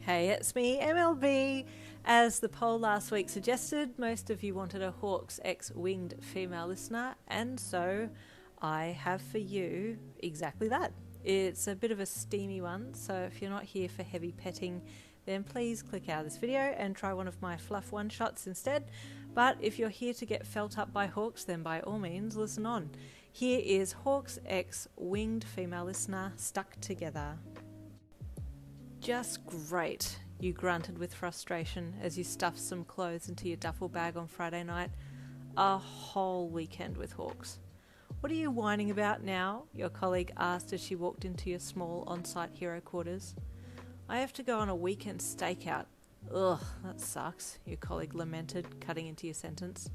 Hey, it's me, MLB. As the poll last week suggested, most of you wanted a Hawks X-winged female listener, and so I have for you exactly that. It's a bit of a steamy one, so if you're not here for heavy petting, then please click out of this video and try one of my fluff one-shots instead. But if you're here to get felt up by Hawks, then by all means, listen on. Here is Hawks X-winged female listener, Stuck Together. Just great, you grunted with frustration as you stuffed some clothes into your duffel bag on Friday night. A whole weekend with Hawks. What are you whining about now? Your colleague asked as she walked into your small on-site hero quarters. I have to go on a weekend stakeout. Ugh, that sucks, your colleague lamented, cutting into your sentence.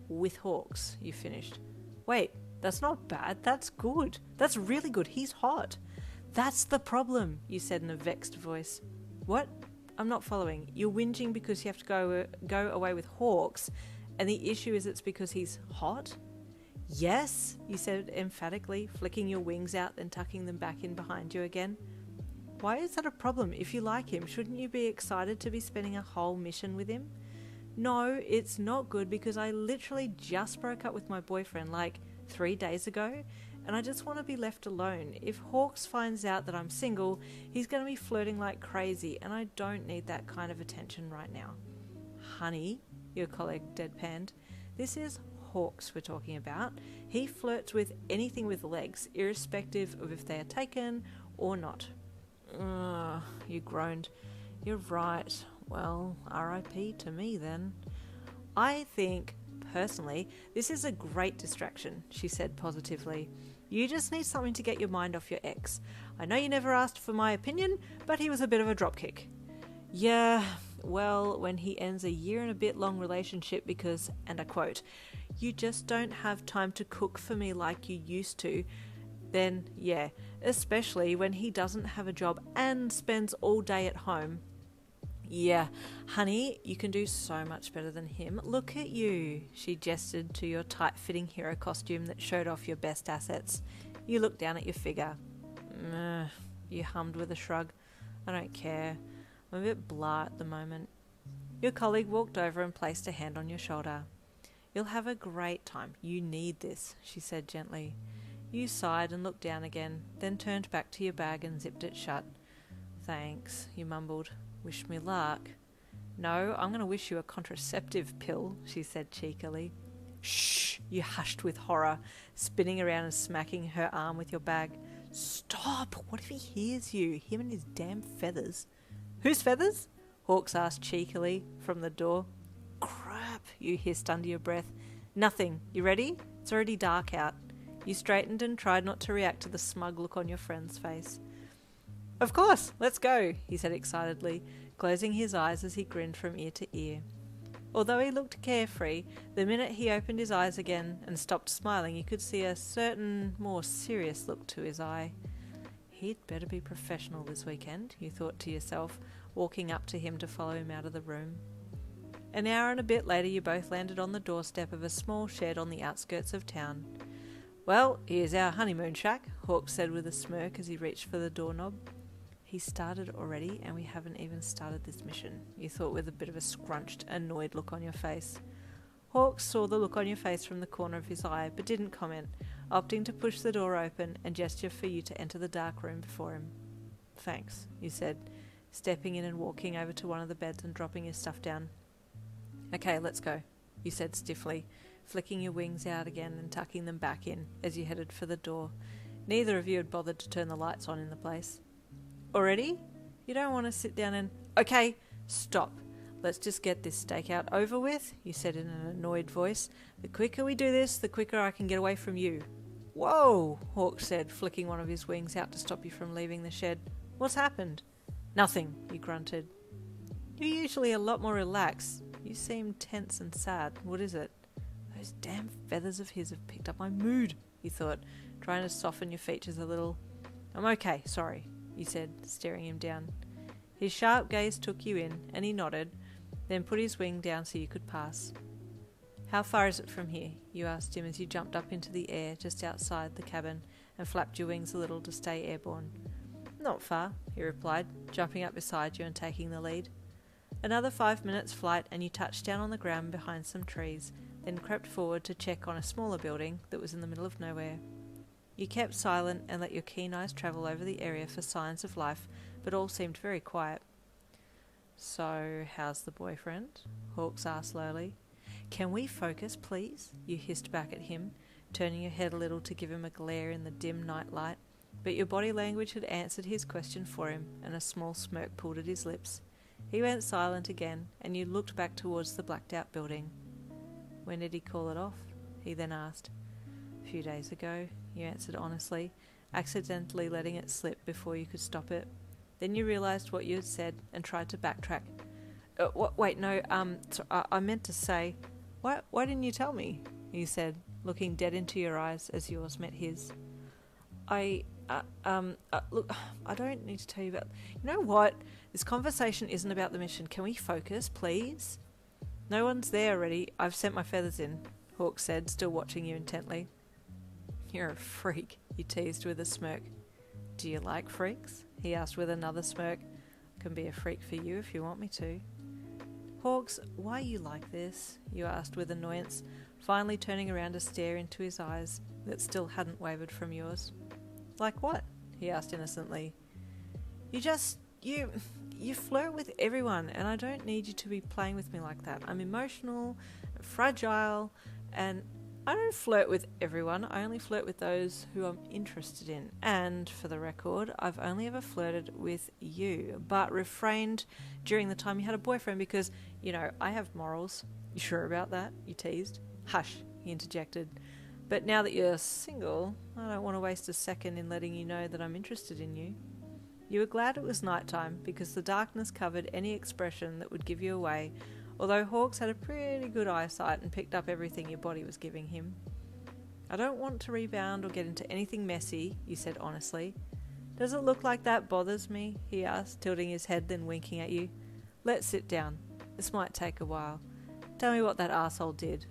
With Hawks, you finished. Wait, that's not bad, that's good. That's really good, he's hot. That's the problem, you said in a vexed voice. What? I'm not following. You're whinging because you have to go away with Hawks, and the issue is it's because he's hot? Yes, you said emphatically, flicking your wings out then tucking them back in behind you again. Why is that a problem? If you like him, shouldn't you be excited to be spending a whole mission with him? No, it's not good because I literally just broke up with my boyfriend like 3 days ago, and I just want to be left alone. If Hawks finds out that I'm single, he's going to be flirting like crazy, and I don't need that kind of attention right now. Honey, your colleague deadpanned, this is Hawks we're talking about. He flirts with anything with legs, irrespective of if they are taken or not. Ugh, you groaned. You're right. Well, RIP to me then. I think, personally, this is a great distraction, she said positively. You just need something to get your mind off your ex. I know you never asked for my opinion, but he was a bit of a dropkick. Yeah, well, when he ends a year and a bit long relationship because, and I quote, you just don't have time to cook for me like you used to, then yeah, especially when he doesn't have a job and spends all day at home. Yeah, honey, you can do so much better than him. Look at you. She gestured to your tight-fitting hero costume that showed off your best assets. You looked down at your figure. You hummed with a shrug. I don't care. I'm a bit blah at the moment. Your colleague walked over and placed a hand on your shoulder. You'll have a great time. You need this, she said gently. You sighed and looked down again, then turned back to your bag and zipped it shut. Thanks, you mumbled. Wish me luck. No, I'm going to wish you a contraceptive pill, she said cheekily. Shh, you hushed with horror, spinning around and smacking her arm with your bag. Stop! What if he hears you? Him and his damn feathers. Whose feathers? Hawks asked cheekily from the door. Crap, you hissed under your breath. Nothing. You ready? It's already dark out. You straightened and tried not to react to the smug look on your friend's face. Of course, let's go, he said excitedly, closing his eyes as he grinned from ear to ear. Although he looked carefree, the minute he opened his eyes again and stopped smiling, you could see a certain more serious look to his eye. He'd better be professional this weekend, you thought to yourself, walking up to him to follow him out of the room. An hour and a bit later, you both landed on the doorstep of a small shed on the outskirts of town. Well, here's our honeymoon shack, Hawks said with a smirk as he reached for the doorknob. He started already and we haven't even started this mission, you thought with a bit of a scrunched, annoyed look on your face. Hawks saw the look on your face from the corner of his eye but didn't comment, opting to push the door open and gesture for you to enter the dark room before him. Thanks, you said, stepping in and walking over to one of the beds and dropping your stuff down. Okay, let's go, you said stiffly, flicking your wings out again and tucking them back in as you headed for the door. Neither of you had bothered to turn the lights on in the place. Already? You don't want to sit down and... Okay, stop. Let's just get this stakeout over with, you said in an annoyed voice. The quicker we do this, the quicker I can get away from you. Whoa, Hawk said, flicking one of his wings out to stop you from leaving the shed. What's happened? Nothing, you grunted. You're usually a lot more relaxed. You seem tense and sad. What is it? Those damn feathers of his have picked up my mood, you thought, trying to soften your features a little. I'm okay, sorry, you said, staring him down. His sharp gaze took you in, and he nodded, then put his wing down so you could pass. How far is it from here? You asked him as you jumped up into the air just outside the cabin and flapped your wings a little to stay airborne. Not far, he replied, jumping up beside you and taking the lead. Another 5 minutes flight and you touched down on the ground behind some trees, then crept forward to check on a smaller building that was in the middle of nowhere. You kept silent and let your keen eyes travel over the area for signs of life, but all seemed very quiet. So, how's the boyfriend? Hawks asked slowly. Can we focus, please? You hissed back at him, turning your head a little to give him a glare in the dim night light, but your body language had answered his question for him, and a small smirk pulled at his lips. He went silent again, and you looked back towards the blacked-out building. When did he call it off? He then asked. A few days ago, you answered honestly, accidentally letting it slip before you could stop it. Then you realised what you had said and tried to backtrack. I meant to say, why didn't you tell me? He said, looking dead into your eyes as yours met his. Look, I don't need to tell you about... You know what? This conversation isn't about the mission. Can we focus, please? No one's there already. I've sent my feathers in, Hawk said, still watching you intently. You're a freak, you teased with a smirk. Do you like freaks? He asked with another smirk. I can be a freak for you if you want me to. Hawks, why are you like this? You asked with annoyance, finally turning around to stare into his eyes that still hadn't wavered from yours. Like what? He asked innocently. You flirt with everyone, and I don't need you to be playing with me like that. I'm emotional, fragile, and I don't flirt with everyone. I only flirt with those who I'm interested in. And for the record, I've only ever flirted with you, but refrained during the time you had a boyfriend because, I have morals. You sure about that? You teased. Hush, he interjected. But now that you're single, I don't want to waste a second in letting you know that I'm interested in you. You were glad it was nighttime because the darkness covered any expression that would give you away, although Hawks had a pretty good eyesight and picked up everything your body was giving him. I don't want to rebound or get into anything messy, you said honestly. Does it look like that bothers me? He asked, tilting his head then winking at you. Let's sit down. This might take a while. Tell me what that arsehole did.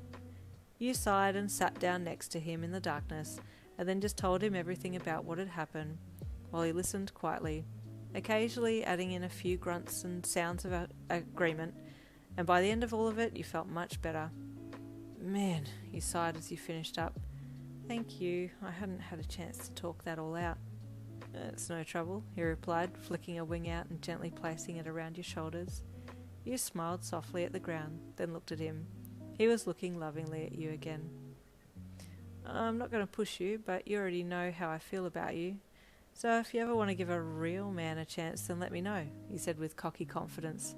You sighed and sat down next to him in the darkness, and then just told him everything about what had happened, while he listened quietly, occasionally adding in a few grunts and sounds of agreement, and by the end of all of it, you felt much better. Man, you sighed as you finished up. Thank you, I hadn't had a chance to talk that all out. It's no trouble, he replied, flicking a wing out and gently placing it around your shoulders. You smiled softly at the ground, then looked at him. He was looking lovingly at you again. I'm not going to push you, but you already know how I feel about you. So if you ever want to give a real man a chance, then let me know, he said with cocky confidence.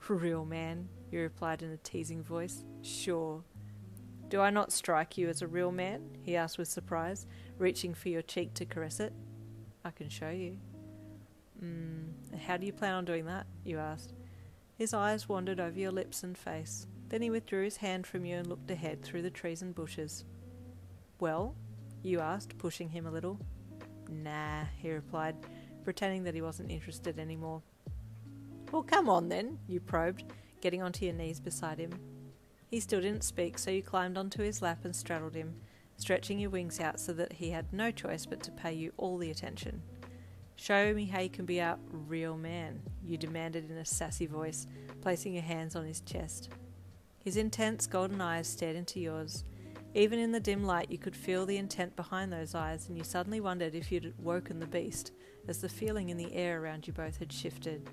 Real man, you replied in a teasing voice. Sure. Do I not strike you as a real man? He asked with surprise, reaching for your cheek to caress it. I can show you. How do you plan on doing that? You asked. His eyes wandered over your lips and face. Then he withdrew his hand from you and looked ahead through the trees and bushes. Well? You asked, pushing him a little. Nah, he replied, pretending that he wasn't interested anymore. Well, come on then, you probed, getting onto your knees beside him. He still didn't speak, so you climbed onto his lap and straddled him, stretching your wings out so that he had no choice but to pay you all the attention. Show me how you can be a real man, you demanded in a sassy voice, placing your hands on his chest. His intense golden eyes stared into yours. Even in the dim light you could feel the intent behind those eyes, and you suddenly wondered if you'd woken the beast, as the feeling in the air around you both had shifted.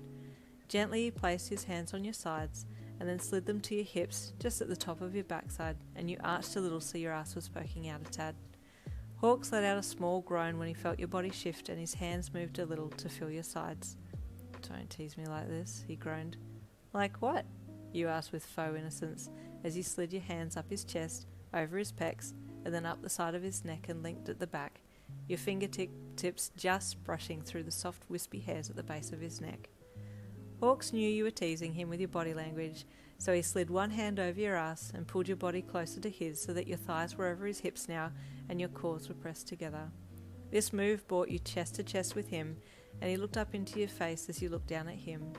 Gently he placed his hands on your sides, and then slid them to your hips, just at the top of your backside, and you arched a little so your ass was poking out a tad. Hawks let out a small groan when he felt your body shift, and his hands moved a little to feel your sides. Don't tease me like this, he groaned. Like what? You asked with faux innocence, as you slid your hands up his chest, over his pecs, and then up the side of his neck and linked at the back, your fingertips just brushing through the soft wispy hairs at the base of his neck. Hawks knew you were teasing him with your body language, so he slid one hand over your ass and pulled your body closer to his so that your thighs were over his hips now and your cores were pressed together. This move brought you chest to chest with him, and he looked up into your face as you looked down at him.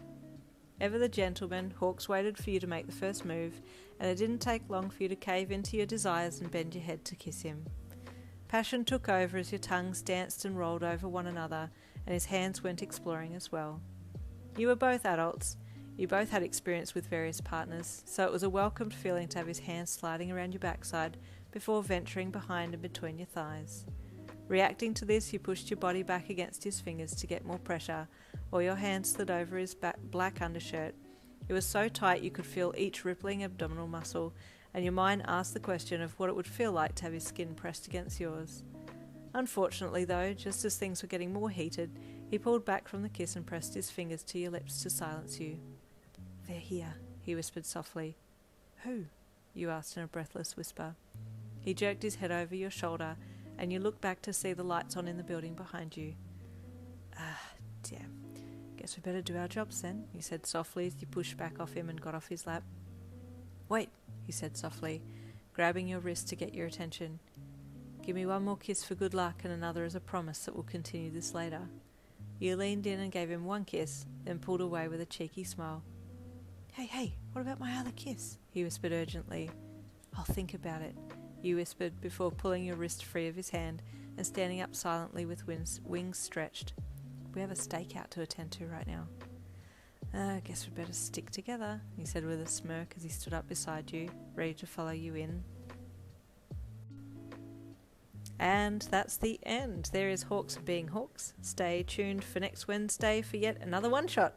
Ever the gentleman, Hawks waited for you to make the first move, and it didn't take long for you to cave into your desires and bend your head to kiss him. Passion took over as your tongues danced and rolled over one another, and his hands went exploring as well. You were both adults. You both had experience with various partners, so it was a welcomed feeling to have his hands sliding around your backside before venturing behind and between your thighs. Reacting to this, you pushed your body back against his fingers to get more pressure, while your hand slid over his black undershirt. It was so tight you could feel each rippling abdominal muscle, and your mind asked the question of what it would feel like to have his skin pressed against yours. Unfortunately, though, just as things were getting more heated, he pulled back from the kiss and pressed his fingers to your lips to silence you. "They're here," he whispered softly. "Who?" you asked in a breathless whisper. He jerked his head over your shoulder, and you looked back to see the lights on in the building behind you. Damn. Guess we better do our jobs then, you said softly as you pushed back off him and got off his lap. "Wait," he said softly, grabbing your wrist to get your attention. "Give me one more kiss for good luck and another as a promise that we'll continue this later." You leaned in and gave him one kiss, then pulled away with a cheeky smile. Hey, what about my other kiss?" he whispered urgently. "I'll think about it," you whispered before pulling your wrist free of his hand and standing up silently with wings stretched. "We have a stakeout to attend to right now." "I guess we'd better stick together," he said with a smirk as he stood up beside you, ready to follow you in. And that's the end. There is Hawks being Hawks. Stay tuned for next Wednesday for yet another one-shot.